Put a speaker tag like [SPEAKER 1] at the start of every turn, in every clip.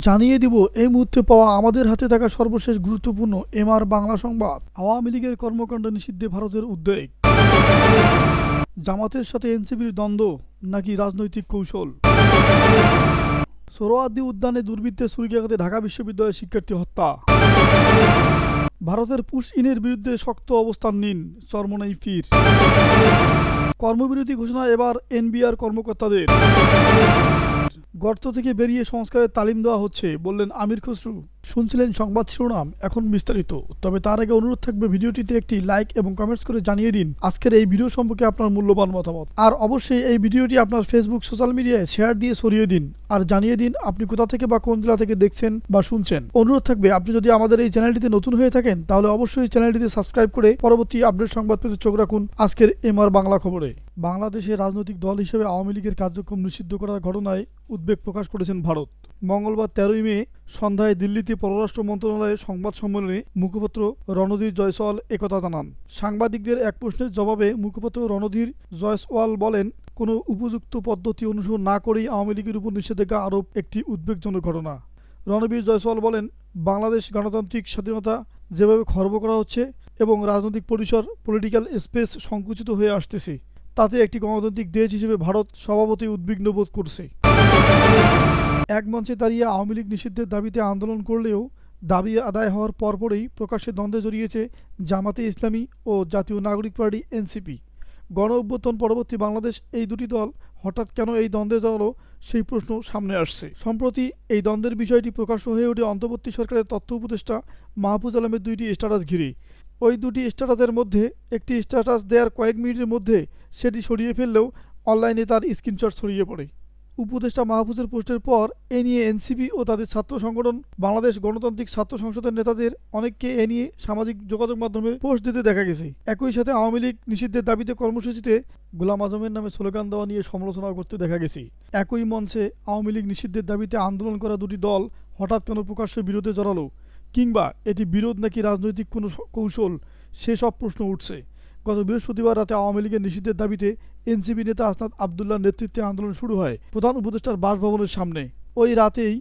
[SPEAKER 1] জানিয়ে দিব এই মুহূর্তে পাওয়া আমাদের হাতে থাকা সর্বশেষ গুরুত্বপূর্ণ এমআর বাংলা সংবাদ। আওয়ামী লীগের কর্মকাণ্ড নিষিদ্ধে ভারতের উদ্বেগ। জামাতের সাথে এনসিপির দ্বন্দ্ব নাকি রাজনৈতিক কৌশল। সোহরাওয়ার্দী উদ্যানে দুর্বৃত্তের ছুরিকাঘাতে ঢাকা বিশ্ববিদ্যালয়ের শিক্ষার্থী হত্যা। ভারতের পুশ ইনের বিরুদ্ধে শক্ত অবস্থান নিন চরমোনাই ফির। কর্মবিরতি ঘোষণা এবার এনবিআর কর্মকর্তাদের। গর্ত থেকে বেরিয়ে সংস্কারের তালিম দেওয়া হচ্ছে বললেন আমির খসরু। শুনছিলেন সংবাদ শিরোনাম, এখন বিস্তারিত। তবে তার আগে অনুরোধ থাকবে ভিডিওটিতে একটি লাইক এবং কমেন্টস করে জানিয়ে দিন আজকের এই ভিডিও সম্পর্কে আপনার মূল্যবান মতামত। আর অবশ্যই এই ভিডিওটি আপনার ফেসবুক সোশ্যাল মিডিয়ায় শেয়ার দিয়ে ছড়িয়ে দিন আর জানিয়ে দিন আপনি কোথা থেকে বা কোন জেলা থেকে দেখছেন বা শুনছেন। অনুরোধ থাকবে আপনি যদি আমাদের এই চ্যানেলটিতে নতুন হয়ে থাকেন তাহলে অবশ্যই চ্যানেলটিতে সাবস্ক্রাইব করে পরবর্তী আপডেট সংবাদ পেতে চোখ রাখুন আজকের এমআর বাংলা খবরে। বাংলাদেশে রাজনৈতিক দল হিসেবে আওয়ামী লীগের কার্যক্রম নিষিদ্ধ করার ঘটনায় উদ্বেগ প্রকাশ করেছেন ভারত। মঙ্গলবার 13 মে সন্ধ্যায় দিল্লিতে পররাষ্ট্র মন্ত্রণালয়ের সংবাদ সম্মেলনে মুখপাত্র রণধীর জয়সওয়াল একথা জানান। সাংবাদিকদের এক প্রশ্নের জবাবে মুখপাত্র রণধীর জয়সওয়াল বলেন, কোনো উপযুক্ত পদ্ধতি অনুসরণ না করেই আওয়ামী লীগের উপর নিষেধাজ্ঞা আরোপ একটি উদ্বেগজনক ঘটনা। রণবীর জয়সওয়াল বলেন, বাংলাদেশ গণতান্ত্রিক স্বাধীনতা যেভাবে খর্ব করা হচ্ছে এবং রাজনৈতিক পরিসর পলিটিক্যাল স্পেস সংকুচিত হয়ে আসতেছে, তাতে একটি গণতান্ত্রিক দেশ হিসেবে ভারত স্বভাবতই উদ্বিগ্ন বোধ করছে। এক মঞ্চে দাঁড়িয়ে আওয়ামী লীগ নিষিদ্ধের দাবিতে আন্দোলন করলেও দাবি আদায় হওয়ার পরপরই প্রকাশ্যে দ্বন্দ্বে জড়িয়েছে জামাতে ইসলামী ও জাতীয় নাগরিক পার্টি এনসিপি। গণ অভ্যুত্থান পরবর্তী বাংলাদেশ এই দুটি দল হঠাৎ কেন এই দ্বন্দ্বে জড়ালো সেই প্রশ্ন সামনে আসছে। সম্প্রতি এই দ্বন্দ্বের বিষয়টি প্রকাশ্য হয়ে ওঠে অন্তর্বর্তী সরকারের তথ্য উপদেষ্টা মাহফুজ আলমের দুইটি স্ট্যাটাস ঘিরে। ওই দুটি স্ট্যাটাসের মধ্যে একটি স্ট্যাটাস দেওয়ার কয়েক মিনিটের মধ্যে সেটি সরিয়ে ফেললেও অনলাইনে তার স্ক্রিনশট ছড়িয়ে পড়ে। উপদেষ্টা মাহফুজের পোস্টের পর এ নিয়ে এনসিপি ও তাদের ছাত্র সংগঠন বাংলাদেশ গণতান্ত্রিক ছাত্র সংসদের নেতাদের অনেককে এ নিয়ে সামাজিক যোগাযোগ মাধ্যমে পোস্ট দিতে দেখা গেছে। একই সাথে আওয়ামী লীগ নিষিদ্ধের দাবিতে কর্মসূচিতে গোলাম আজমের নামে স্লোগান দেওয়া নিয়ে সমালোচনা করতে দেখা গেছে। একই মঞ্চে আওয়ামী লীগ নিষিদ্ধের দাবিতে আন্দোলন করা দুটি দল হঠাৎ কেন প্রকাশ্যে বিরোধে জড়ালো, কিংবা এটি বিরোধ নাকি রাজনৈতিক কোনো কৌশল, সেসব প্রশ্ন উঠছে। গত বৃহস্পতিবার রাতে আওয়ামী লীগের নিষিদ্ধের দাবিতে এনসিপি নেতা আসনাদ আবদুল্লাহর নেতৃত্বে আন্দোলন শুরু হয় প্রধান উপদেষ্টার বাসভবনের সামনে। ওই রাতেই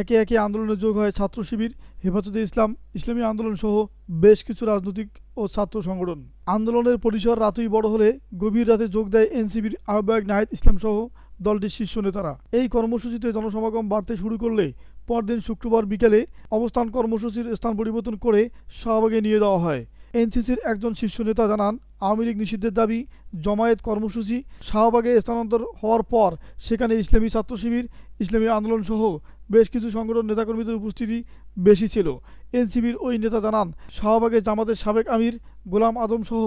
[SPEAKER 1] একে একে আন্দোলনে যোগ হয় ছাত্র শিবির, হেফাজতে ইসলাম, ইসলামী আন্দোলন সহ বেশ কিছু রাজনৈতিক ও ছাত্র সংগঠন। আন্দোলনের পরিসর রাতই বড় হলে গভীর রাতে যোগ দেয় এনসিপির আহ্বায়ক নাহিদ ইসলাম সহ দলটির শীর্ষ নেতারা। এই কর্মসূচিতে জনসমাগম বাড়তে শুরু করলে পরদিন শুক্রবার বিকেলে অবস্থান কর্মসূচির স্থান পরিবর্তন করে শাহবাগে নিয়ে যাওয়া হয়। এনসিসির একজন শীর্ষ নেতা জানান, আওয়ামী লীগ নিষিদ্ধের দাবি জমায়েত কর্মসূচি শাহবাগে স্থানান্তর হওয়ার পর সেখানে ইসলামী ছাত্র শিবির, ইসলামী আন্দোলন সহ বেশ কিছু সংগঠন নেতাকর্মীদের উপস্থিতি বেশি ছিল। এনসিপির ওই নেতা জানান, শাহবাগে জামাতের সাবেক আমির গোলাম আজম সহ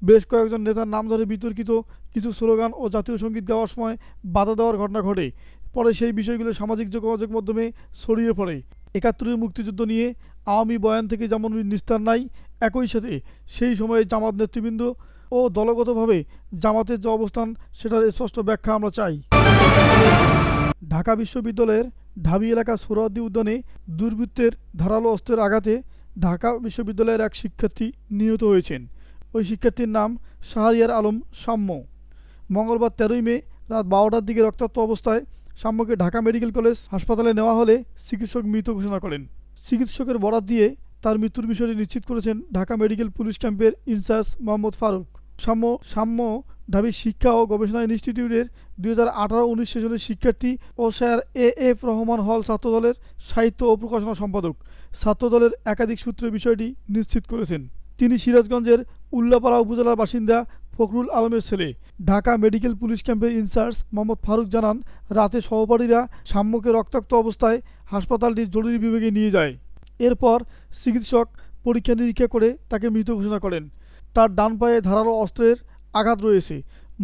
[SPEAKER 1] বেশ কয়েকজন নেতার নাম ধরে বিতর্কিত কিছু স্লোগান ও জাতীয় সঙ্গীত গাওয়ার সময় বাধা দেওয়ার ঘটনা ঘটে। পরে সেই বিষয়গুলো সামাজিক যোগাযোগ মাধ্যমে ছড়িয়ে পড়ে। ৭১-এর মুক্তিযুদ্ধ নিয়ে আওয়ামী বয়ান থেকে যেমন নিস্তার নাই, একই সাথে সেই সময়ে জামাত নেতৃবৃন্দ ও দলগতভাবে জামাতের যে অবস্থান সেটার স্পষ্ট ব্যাখ্যা আমরা চাই। ঢাকা বিশ্ববিদ্যালয়ের ঢাবি এলাকা সোহরাওয়ার্দী উদ্যানে দুর্বৃত্তের ধারালো অস্ত্রের আঘাতে ঢাকা বিশ্ববিদ্যালয়ের এক শিক্ষার্থী নিহত হয়েছেন। ওই শিক্ষার্থীর নাম শাহরিয়ার আলম সাম্য। মঙ্গলবার 13 মে রাত 12টার দিকে রক্তাক্ত অবস্থায় সাম্যকে ঢাকা মেডিকেল কলেজ হাসপাতালে নেওয়া হলে চিকিৎসক মৃত ঘোষণা করেন। চিকিৎসকের বরাত দিয়ে তার মৃত্যুর বিষয়টি নিশ্চিত করেছেন ঢাকা মেডিকেল পুলিশ ক্যাম্পের ইনচার্জ মোহাম্মদ ফারুক। সাম্য ঢাবি শিক্ষা ও গবেষণা ইনস্টিটিউটের 2018-19 সেশনের শিক্ষার্থী ও স্যার এ.এফ. রহমান হল ছাত্রদলের সাহিত্য ও প্রকাশনা সম্পাদক। ছাত্রদলের একাধিক সূত্রে বিষয়টি নিশ্চিত করেছেন। তিনি সিরাজগঞ্জের উল্লাপাড়া উপজেলার বাসিন্দা ফখরুল আলমের ছেলে। ঢাকা মেডিকেল পুলিশ ক্যাম্পের ইনচার্জ মোহাম্মদ ফারুক জানান, রাতে সহপাঠীরা সাম্যকে রক্তাক্ত অবস্থায় হাসপাতালটির জরুরি বিভাগে নিয়ে যায়। এরপর চিকিৎসক পরীক্ষা নিরীক্ষা করে তাকে মৃত ঘোষণা করেন। তার ডান পায়ে ধারালো অস্ত্রের আঘাত রয়েছে।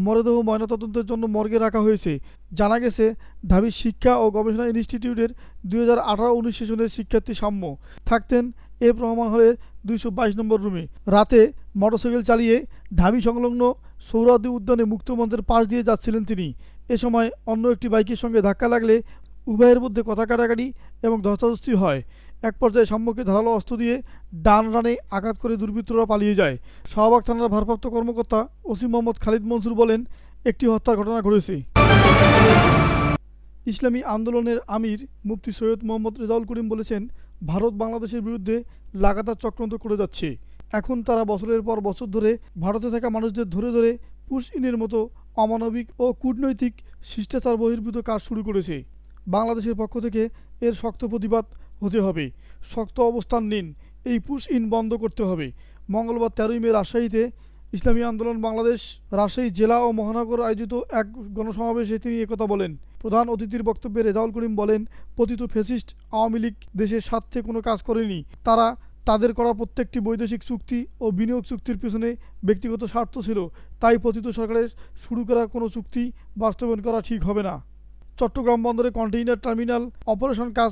[SPEAKER 1] মরদেহ ময়নাতদন্তের জন্য মর্গে রাখা হয়েছে। জানা গেছে, ঢাবি শিক্ষা ও গবেষণা ইনস্টিটিউটের 2018-19 সেশনের শিক্ষার্থী সাম্য থাকতেন এফ রহমান হলের 222 নম্বর রুমে। রাতে মোটরসাইকেল চালিয়ে ঢাবি সংলগ্ন সোহরাওয়ার্দী উদ্যানে মুক্তমঞ্চের পাশ দিয়ে যাচ্ছিলেন তিনি। এ সময় অন্য একটি বাইকের সঙ্গে ধাক্কা লাগলে উভয়ের মধ্যে কথা কাটাকাটি এবং ধস্তাধস্তি হয়। এক পর্যায়ে সাম্যকে ধারালো অস্ত্র দিয়ে ডান রানে আঘাত করে দুর্বৃত্তরা পালিয়ে যায়। শাহবাগ থানার ভারপ্রাপ্ত কর্মকর্তা ওসি মোহাম্মদ খালিদ মনসুর বলেন, একটি হত্যার ঘটনা ঘটেছে। ইসলামী আন্দোলনের আমির মুফতি সৈয়দ মোহাম্মদ রেজাউল করিম বলেছেন, ভারত বাংলাদেশের বিরুদ্ধে লাগাতার চক্রান্ত করে যাচ্ছে। এখন তারা বছরের পর বছর ধরে ভারতে থাকা মানুষদের ধরে ধরে পুশ ইনের মতো অমানবিক ও কূটনৈতিক শিষ্টাচার বহির্ভূত কাজ শুরু করেছে। বাংলাদেশের পক্ষ থেকে এর শক্ত প্রতিবাদ হতে হবে। শক্ত অবস্থান নিন, এই পুশ ইন বন্ধ করতে হবে। মঙ্গলবার 13ই মে রাজশাহীতে ইসলামী আন্দোলন বাংলাদেশ রাজশাহী জেলা ও মহানগর আয়োজিত এক গণসমাবেশে তিনি একথা বলেন। প্রধান অতিথির বক্তব্যে রেজাউল করিম বলেন, পতিত ফ্যাসিস্ট আওয়ামী লীগ দেশের স্বার্থে কোনো কাজ করেনি। তারা তাদের করা প্রত্যেকটি বৈদেশিক চুক্তি ও বিনিয়োগ চুক্তির পিছনে ব্যক্তিগত স্বার্থ ছিল। তাই পতিত সরকারের শুরু করা কোনো চুক্তি বাস্তবায়ন করা ঠিক হবে না। চট্টগ্রাম বন্দরে কন্টেইনার টার্মিনাল অপারেশন কাজ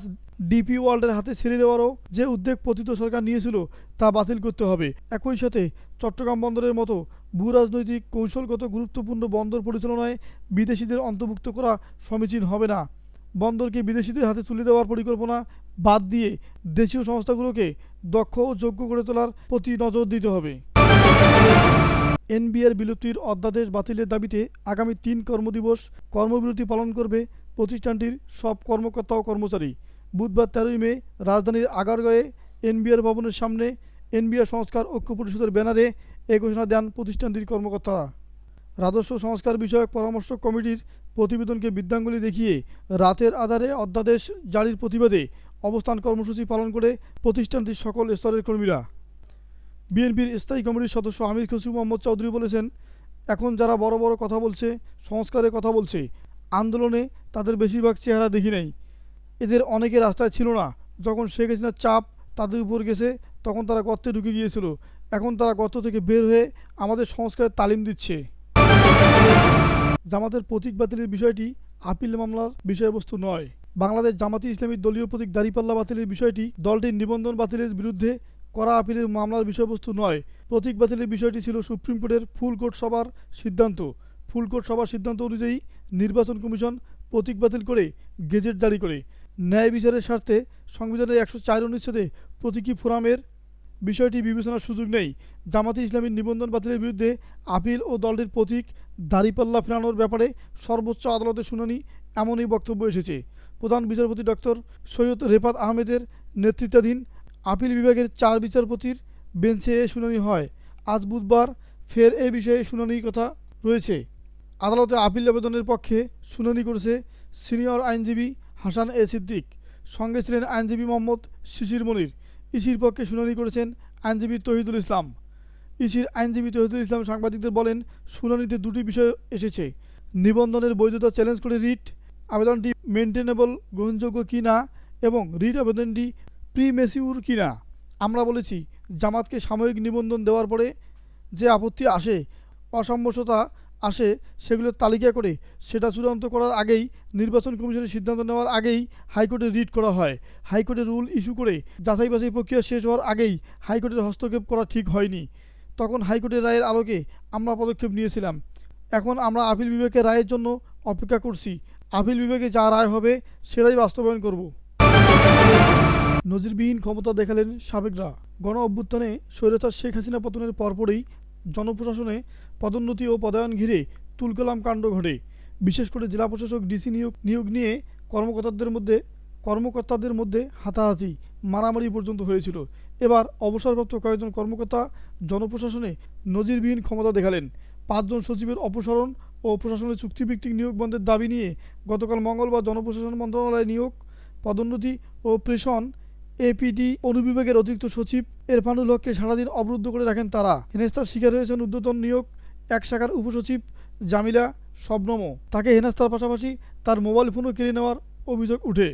[SPEAKER 1] ডিপি ওয়ার্ল্ডের হাতে ছেড়ে দেওয়ারও যে উদ্যোগ পতিত সরকার নিয়েছিল তা বাতিল করতে হবে। একই সাথে চট্টগ্রাম বন্দরের মতো ভূরাজনৈতিক কৌশলগত গুরুত্বপূর্ণ বন্দর পরিচালনায় বিদেশিদের অন্তর্ভুক্ত করা সমীচীন হবে না। বন্দরকে বিদেশিদের হাতে তুলে দেওয়ার পরিকল্পনা বাদ দিয়ে দেশীয় সংস্থাগুলোকে দক্ষ ও যোগ্য করে তোলার প্রতি নজর দিতে হবে। এনবিআর বিলুপ্তির অধ্যাদেশ বাতিলের দাবিতে আগামী 3 কর্মদিবস কর্মবিরতি পালন করবে প্রতিষ্ঠানটির সব কর্মকর্তা ও কর্মচারী। বুধবার 13ই মে রাজধানীর আগারগাঁয়ে এনবিআর ভবনের সামনে এনবিআর সংস্কার ঐক্য পরিষদের ব্যানারে এ ঘোষণা দেন প্রতিষ্ঠানটির কর্মকর্তারা। রাজস্ব সংস্কার বিষয়ক পরামর্শ কমিটির প্রতিবেদনকে বৃদ্ধাঙ্গুলি দেখিয়ে রাতের আধারে অধ্যাদেশ জারির প্রতিবাদে অবস্থান কর্মসূচি পালন করে প্রতিষ্ঠানটির সকল স্তরের কর্মীরা। বিএনপির স্থায়ী কমিটির সদস্য আমির খসরু মোহাম্মদ চৌধুরী বলেছেন, এখন যারা বড় বড় কথা বলছে, সংস্কারের কথা বলছে, আন্দোলনে তাদের বেশিরভাগ চেহারা দেখি নাই। এদের অনেকে রাস্তায় ছিল না। যখন শেখ হাসিনার চাপ তাদের উপর গেছে তখন তারা গর্তে ঢুকে গিয়েছিল। এখন তারা গর্ত থেকে বের হয়ে আমাদের সংস্কারের তালিম দিচ্ছে। জামাতের প্রতীক বাতিলের বিষয়টি আপিল মামলার বিষয়বস্তু নয়। বাংলাদেশ জামাতি ইসলামীর দলীয় প্রতীক দাঁড়িপাল্লা বাতিলের বিষয়টি দলটির নিবন্ধন বাতিলের বিরুদ্ধে করা আপিলের মামলার বিষয়বস্তু নয়। প্রতীক বাতিলের বিষয়টি ছিল সুপ্রিম কোর্টের ফুল কোর্ট সভার সিদ্ধান্ত। ফুল কোর্ট সভার সিদ্ধান্ত অনুযায়ী নির্বাচন কমিশন প্রতীক বাতিল করে গেজেট জারি করে। ন্যায় বিচারের স্বার্থে সংবিধানের 104 অনুচ্ছেদে প্রতীকী ফোরামের বিষয়টি বিবেচনার সুযোগ নেই। জামাতে ইসলামীর নিবন্ধন বাতিলের বিরুদ্ধে আপিল ও দলটির প্রতীক দাঁড়িপাল্লা ফেরানোর ব্যাপারে সর্বোচ্চ আদালতের শুনানি এমনই বক্তব্য এসেছে। প্রধান বিচারপতি ডক্টর সৈয়দ রেফাত আহমেদের নেতৃত্বাধীন আপিল বিভাগের 4 বিচারপতির বেঞ্চে এ শুনানি হয়। আজ বুধবার ফের এ বিষয়ে শুনানির কথা রয়েছে। আদালতে আপিল আবেদনের পক্ষে শুনানি করেছে সিনিয়র আইনজীবী হাসান এ সিদ্দিক। সঙ্গে ছিলেন আইনজীবী মোহাম্মদ শিশির মনির। ইসির পক্ষে শুনানি করেছেন আইনজীবী তহিদুল ইসলাম। ইসির আইনজীবী তহিদুল ইসলাম সাংবাদিকদের বলেন, শুনানিতে 2টি বিষয় এসেছে। নিবন্ধনের বৈধতা চ্যালেঞ্জ করে রিট আবেদনটি মেনটেনেবল গ্রহণযোগ্য কি না এবং রিট আবেদনটি প্রিমেসিউর কি না। আমরা বলেছি, জামাতকে সাময়িক নিবন্ধন দেওয়ার পরে যে আপত্তি আসে, অসামঞ্জস্যতা আসে, সেগুলোর তালিকা করে সেটা চূড়ান্ত করার আগেই, নির্বাচন কমিশনের সিদ্ধান্ত নেওয়ার আগেই হাইকোর্টে রিট করা হয়। হাইকোর্টে রুল ইস্যু করে যাচাই বাছাই প্রক্রিয়া শেষ হওয়ার আগেই হাইকোর্টের হস্তক্ষেপ করা ঠিক হয়নি। তখন হাইকোর্টের রায়ের আলোকে আমরা পদক্ষেপ নিয়েছিলাম। এখন আমরা আপিল বিভাগের রায়ের জন্য অপেক্ষা করছি। আপিল বিভাগে যা রায় হবে সেটাই বাস্তবায়ন করব। নজিরবিহীন ক্ষমতা দেখালেন সাবেকরা। গণ অভ্যুত্থানে স্বৈরাচার শেখ হাসিনা পতনের পরপরই জনপ্রশাসনে পদোন্নতি ও পদায়ন ঘিরে তুলকালাম কাণ্ড ঘটে। বিশেষ করে জেলা প্রশাসক ডিসি নিয়োগ নিয়ে কর্মকর্তাদের মধ্যে হাতাহাতি, মারামারি পর্যন্ত হয়েছিল। এবার অবসরপ্রাপ্ত কয়েকজন কর্মকর্তা জনপ্রশাসনে নজিরবিহীন ক্ষমতা দেখালেন। 5 জন সচিবের অপসারণ ও প্রশাসনের চুক্তিভিত্তিক নিয়োগ বন্ধের দাবি নিয়ে গতকাল মঙ্গলবার জনপ্রশাসন মন্ত্রণালয়ে নিয়োগ, পদোন্নতি ও প্রেষণ এপিডি অনুবিভাগের অতিরিক্ত সচিব এরফানুল হককে সারাদিন অবরুদ্ধ করে রাখেন তারা। হেনস্থার শিকার হয়েছেন ঊর্ধ্বতন নিয়োগ 1 শাখার উপসচিব জামিলা শবনমও। তাকে হেনস্থার পাশাপাশি তার মোবাইল ফোনও কেড়ে নেওয়ার অভিযোগ উঠে।